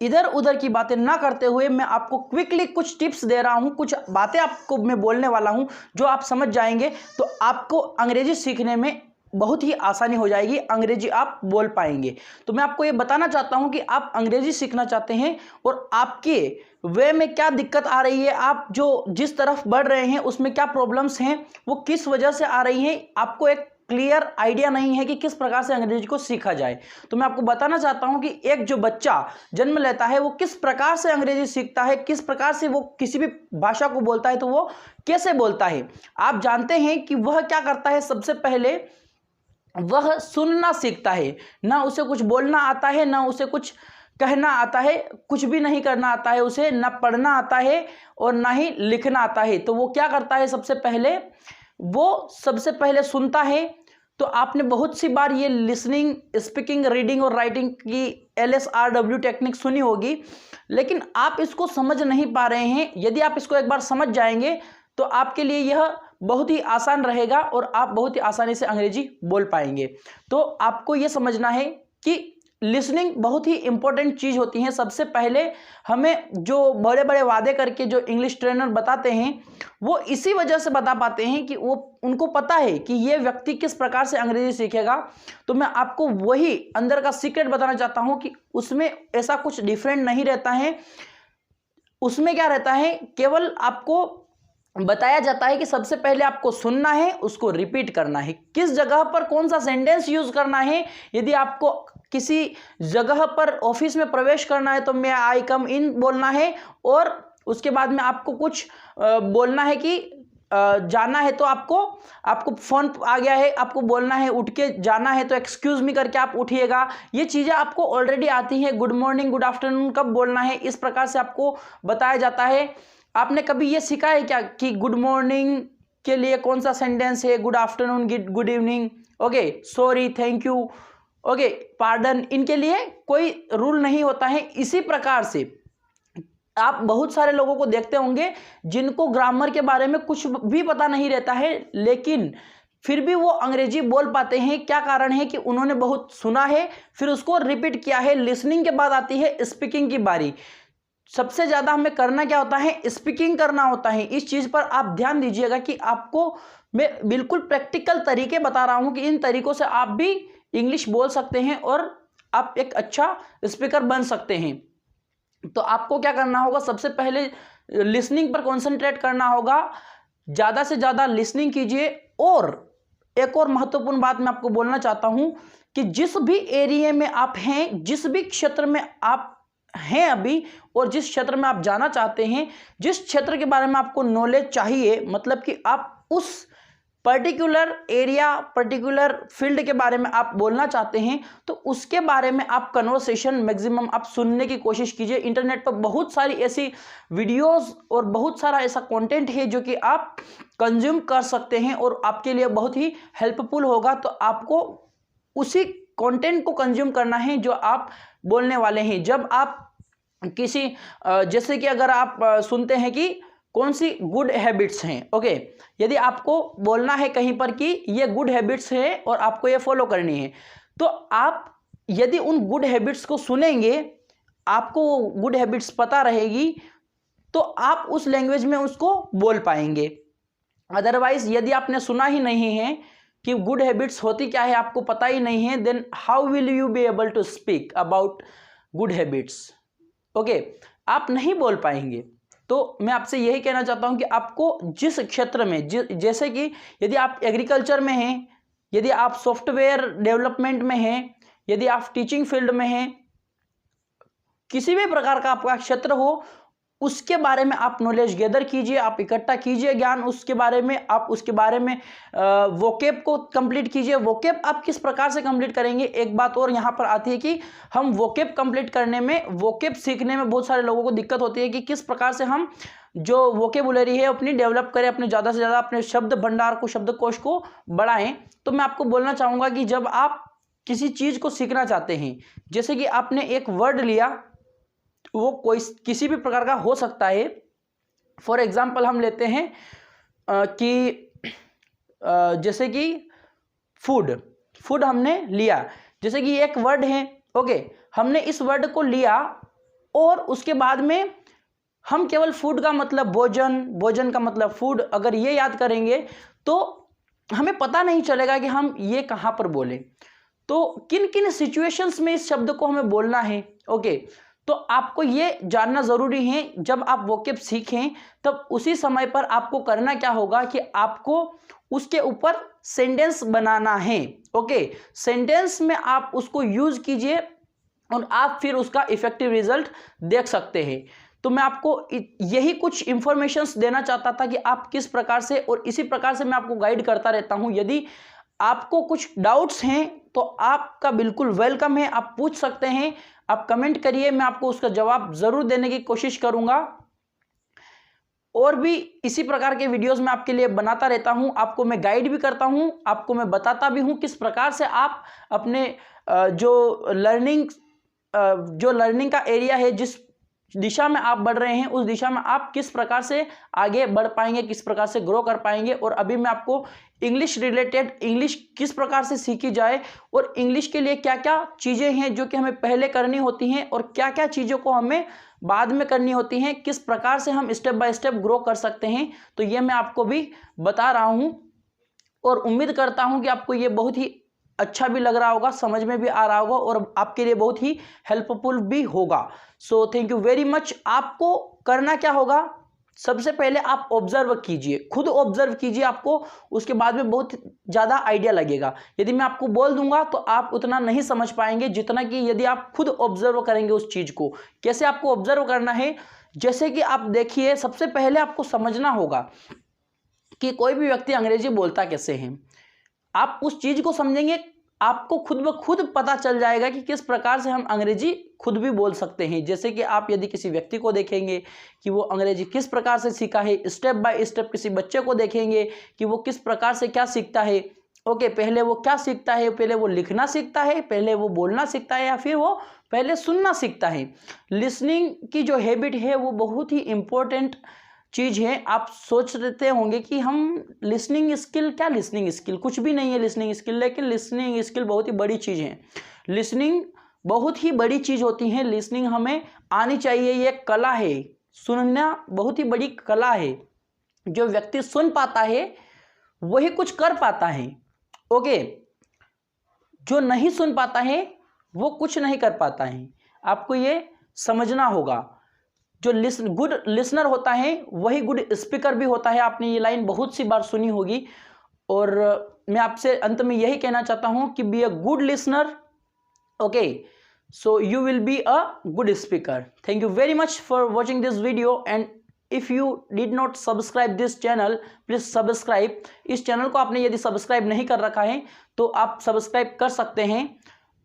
इधर उधर की बातें ना करते हुए मैं आपको क्विकली कुछ टिप्स दे रहा हूं, कुछ बातें आपको मैं बोलने वाला हूं जो आप समझ जाएंगे तो आपको अंग्रेजी सीखने में बहुत ही आसानी हो जाएगी, अंग्रेजी आप बोल पाएंगे। तो मैं आपको ये बताना चाहता हूं कि आप अंग्रेजी सीखना चाहते हैं और आपके वे में क्या दिक्कत आ रही है, आप जो जिस तरफ बढ़ रहे हैं उसमें क्या प्रॉब्लम्स हैं, वो किस वजह से आ रही हैं, आपको एक क्लियर आइडिया नहीं है कि किस प्रकार से अंग्रेजी को सीखा जाए। तो मैं आपको बताना चाहता हूं कि एक जो बच्चा जन्म लेता है वो किस प्रकार से अंग्रेजी सीखता है, किस प्रकार से वो किसी भी भाषा को बोलता है तो वो कैसे बोलता है। आप जानते हैं कि वह क्या करता है, सबसे पहले वह सुनना सीखता है, ना उसे कुछ बोलना आता है, ना उसे कुछ कहना आता है, कुछ भी नहीं करना आता है उसे, ना पढ़ना आता है और ना ही लिखना आता है। तो वो क्या करता है, सबसे पहले सुनता है। तो आपने बहुत सी बार ये लिसनिंग, स्पीकिंग, रीडिंग और राइटिंग की LSRW टेक्निक सुनी होगी, लेकिन आप इसको समझ नहीं पा रहे हैं। यदि आप इसको एक बार समझ जाएंगे तो आपके लिए यह बहुत ही आसान रहेगा और आप बहुत ही आसानी से अंग्रेजी बोल पाएंगे। तो आपको यह समझना है कि लिसनिंग बहुत ही इंपॉर्टेंट चीज़ होती है। सबसे पहले हमें जो बड़े बड़े वादे करके जो इंग्लिश ट्रेनर बताते हैं वो इसी वजह से बता पाते हैं कि वो उनको पता है कि ये व्यक्ति किस प्रकार से अंग्रेजी सीखेगा। तो मैं आपको वही अंदर का सीक्रेट बताना चाहता हूँ कि उसमें ऐसा कुछ डिफरेंट नहीं रहता है। उसमें क्या रहता है, केवल आपको बताया जाता है कि सबसे पहले आपको सुनना है, उसको रिपीट करना है, किस जगह पर कौन सा सेंटेंस यूज करना है। यदि आपको किसी जगह पर ऑफिस में प्रवेश करना है तो मे आई कम इन बोलना है, और उसके बाद में आपको कुछ बोलना है कि जाना है तो आपको फोन आ गया है, आपको बोलना है उठ के जाना है तो एक्सक्यूज मी करके आप उठिएगा। ये चीज़ें आपको ऑलरेडी आती हैं। गुड मॉर्निंग, गुड आफ्टरनून कब बोलना है, इस प्रकार से आपको बताया जाता है। आपने कभी ये सीखा है क्या कि गुड मॉर्निंग के लिए कौन सा सेंटेंस है, good afternoon, good evening, okay, sorry, thank you, okay, pardon, इनके लिए कोई रूल नहीं होता है। इसी प्रकार से आप बहुत सारे लोगों को देखते होंगे जिनको ग्रामर के बारे में कुछ भी पता नहीं रहता है, लेकिन फिर भी वो अंग्रेजी बोल पाते हैं। क्या कारण है कि उन्होंने बहुत सुना है, फिर उसको रिपीट किया है। लिसनिंग के बाद आती है स्पीकिंग की बारी। सबसे ज़्यादा हमें करना क्या होता है, स्पीकिंग करना होता है। इस चीज़ पर आप ध्यान दीजिएगा कि आपको मैं बिल्कुल प्रैक्टिकल तरीके बता रहा हूं कि इन तरीकों से आप भी इंग्लिश बोल सकते हैं और आप एक अच्छा स्पीकर बन सकते हैं। तो आपको क्या करना होगा, सबसे पहले लिसनिंग पर कॉन्सेंट्रेट करना होगा, ज़्यादा से ज़्यादा लिसनिंग कीजिए। और एक और महत्वपूर्ण बात मैं आपको बोलना चाहता हूं कि जिस भी एरिया में आप हैं, जिस भी क्षेत्र में आप हैं अभी, और जिस क्षेत्र में आप जाना चाहते हैं, जिस क्षेत्र के बारे में आपको नॉलेज चाहिए, मतलब कि आप उस पर्टिकुलर एरिया, पर्टिकुलर फील्ड के बारे में आप बोलना चाहते हैं, तो उसके बारे में आप कन्वर्सेशन मैक्सिमम आप सुनने की कोशिश कीजिए। इंटरनेट पर बहुत सारी ऐसी वीडियोस और बहुत सारा ऐसा कंटेंट है जो कि आप कंज्यूम कर सकते हैं और आपके लिए बहुत ही हेल्पफुल होगा। तो आपको उसी कंटेंट को कंज्यूम करना है जो आप बोलने वाले हैं। जब आप किसी जैसे कि अगर आप सुनते हैं कि कौन सी गुड हैबिट्स हैं, ओके, यदि आपको बोलना है कहीं पर कि ये गुड हैबिट्स है और आपको ये फॉलो करनी है, तो आप यदि उन गुड हैबिट्स को सुनेंगे, आपको वो गुड हैबिट्स पता रहेगी, तो आप उस लैंग्वेज में उसको बोल पाएंगे। अदरवाइज यदि आपने सुना ही नहीं है कि गुड हैबिट्स होती क्या है, आपको पता ही नहीं है, then how will you be able to speak about good habits, okay, आप नहीं बोल पाएंगे। तो मैं आपसे यही कहना चाहता हूं कि आपको जिस क्षेत्र में जैसे कि यदि आप एग्रीकल्चर में हैं, यदि आप सॉफ्टवेयर डेवलपमेंट में हैं, यदि आप टीचिंग फील्ड में हैं, किसी भी प्रकार का आपका क्षेत्र हो, उसके बारे में आप नॉलेज गैदर कीजिए, आप इकट्ठा कीजिए ज्ञान उसके बारे में। आप उसके बारे में वोकेब को कंप्लीट कीजिए। वोकेब आप किस प्रकार से कंप्लीट करेंगे, एक बात और यहाँ पर आती है कि हम वोकेब कंप्लीट करने में, वोकेब सीखने में बहुत सारे लोगों को दिक्कत होती है कि किस प्रकार से हम जो वोकेबुलरी है अपनी डेवलप करें, अपने ज़्यादा से ज़्यादा अपने शब्द भंडार को, शब्दकोश को बढ़ाएं। तो मैं आपको बोलना चाहूँगा कि जब आप किसी चीज़ को सीखना चाहते हैं, जैसे कि आपने एक वर्ड लिया, वो कोई किसी भी प्रकार का हो सकता है। फॉर एग्जाम्पल हम लेते हैं कि जैसे कि फूड हमने लिया, जैसे कि एक वर्ड है, ओके, हमने इस वर्ड को लिया और उसके बाद में हम केवल फूड का मतलब भोजन, भोजन का मतलब फूड, अगर ये याद करेंगे तो हमें पता नहीं चलेगा कि हम ये कहाँ पर बोले। तो किन किन सिचुएशंस में इस शब्द को हमें बोलना है। ओके, तो आपको ये जानना ज़रूरी है। जब आप वोकैब सीखें तब उसी समय पर आपको करना क्या होगा कि आपको उसके ऊपर सेंटेंस बनाना है। ओके, सेंटेंस में आप उसको यूज़ कीजिए और आप फिर उसका इफेक्टिव रिजल्ट देख सकते हैं। तो मैं आपको यही कुछ इंफॉर्मेशंस देना चाहता था कि आप किस प्रकार से, और इसी प्रकार से मैं आपको गाइड करता रहता हूं। यदि आपको कुछ डाउट्स हैं तो आपका बिल्कुल वेलकम है, आप पूछ सकते हैं, आप कमेंट करिए, मैं आपको उसका जवाब ज़रूर देने की कोशिश करूंगा। और भी इसी प्रकार के वीडियोस मैं आपके लिए बनाता रहता हूं, आपको मैं गाइड भी करता हूं, आपको मैं बताता भी हूं किस प्रकार से आप अपने जो लर्निंग का एरिया है, जिस दिशा में आप बढ़ रहे हैं उस दिशा में आप किस प्रकार से आगे बढ़ पाएंगे, किस प्रकार से ग्रो कर पाएंगे। और अभी मैं आपको इंग्लिश रिलेटेड, इंग्लिश किस प्रकार से सीखी जाए और इंग्लिश के लिए क्या क्या चीज़ें हैं जो कि हमें पहले करनी होती हैं और क्या क्या चीज़ों को हमें बाद में करनी होती हैं, किस प्रकार से हम स्टेप बाय स्टेप ग्रो कर सकते हैं, तो ये मैं आपको भी बता रहा हूँ। और उम्मीद करता हूँ कि आपको ये बहुत ही अच्छा भी लग रहा होगा, समझ में भी आ रहा होगा और आपके लिए बहुत ही हेल्पफुल भी होगा। So thank you very much. आपको करना क्या होगा, सबसे पहले आप ऑब्जर्व कीजिए, खुद ऑब्जर्व कीजिए, आपको उसके बाद में बहुत ज़्यादा आइडिया लगेगा। यदि मैं आपको बोल दूंगा तो आप उतना नहीं समझ पाएंगे जितना कि यदि आप खुद ऑब्जर्व करेंगे उस चीज़ को। कैसे आपको ऑब्जर्व करना है, जैसे कि आप देखिए, सबसे पहले आपको समझना होगा कि कोई भी व्यक्ति अंग्रेजी बोलता कैसे है। आप उस चीज़ को समझेंगे, आपको खुद ब खुद पता चल जाएगा कि किस प्रकार से हम अंग्रेजी खुद भी बोल सकते हैं। जैसे कि आप यदि किसी व्यक्ति को देखेंगे कि वो अंग्रेजी किस प्रकार से सीखा है, स्टेप बाय स्टेप किसी बच्चे को देखेंगे कि वो किस प्रकार से क्या सीखता है। ओके, पहले वो क्या सीखता है, पहले वो लिखना सीखता है, पहले वो बोलना सीखता है, या फिर वो पहले सुनना सीखता है। लिसनिंग की जो हैबिट है वो बहुत ही इम्पोर्टेंट चीज़ है। आप सोच रहे होंगे कि हम लिसनिंग स्किल, क्या लिसनिंग स्किल, कुछ भी नहीं है लिसनिंग स्किल, लेकिन लिसनिंग स्किल बहुत ही बड़ी चीज़ है। लिसनिंग बहुत ही बड़ी चीज़ होती है, लिसनिंग हमें आनी चाहिए, ये कला है। सुनना बहुत ही बड़ी कला है। जो व्यक्ति सुन पाता है वही कुछ कर पाता है। ओके, जो नहीं सुन पाता है वो कुछ नहीं कर पाता है। आपको ये समझना होगा। जो गुड लिसनर होता है वही गुड स्पीकर भी होता है। आपने ये लाइन बहुत सी बार सुनी होगी। और मैं आपसे अंत में यही कहना चाहता हूं कि be a good listener. Okay, so you will be a good speaker. Thank you very much for watching this video, and if you did not subscribe this channel, please subscribe. इस चैनल को आपने यदि subscribe नहीं कर रखा है तो आप सब्सक्राइब कर सकते हैं।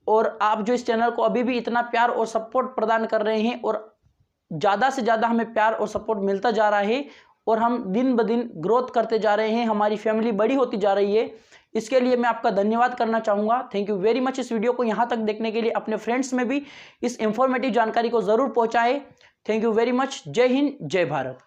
और आप जो इस चैनल को अभी भी इतना प्यार और सपोर्ट प्रदान कर रहे हैं, और ज़्यादा से ज़्यादा हमें प्यार और सपोर्ट मिलता जा रहा है, और हम दिन ब दिन ग्रोथ करते जा रहे हैं, हमारी फैमिली बड़ी होती जा रही है। इसके लिए मैं आपका धन्यवाद करना चाहूँगा। Thank you very much. इस वीडियो को यहाँ तक देखने के लिए अपने फ्रेंड्स में भी इस इंफॉर्मेटिव जानकारी को ज़रूर पहुँचाएं। Thank you very much. जय हिंद, जय भारत।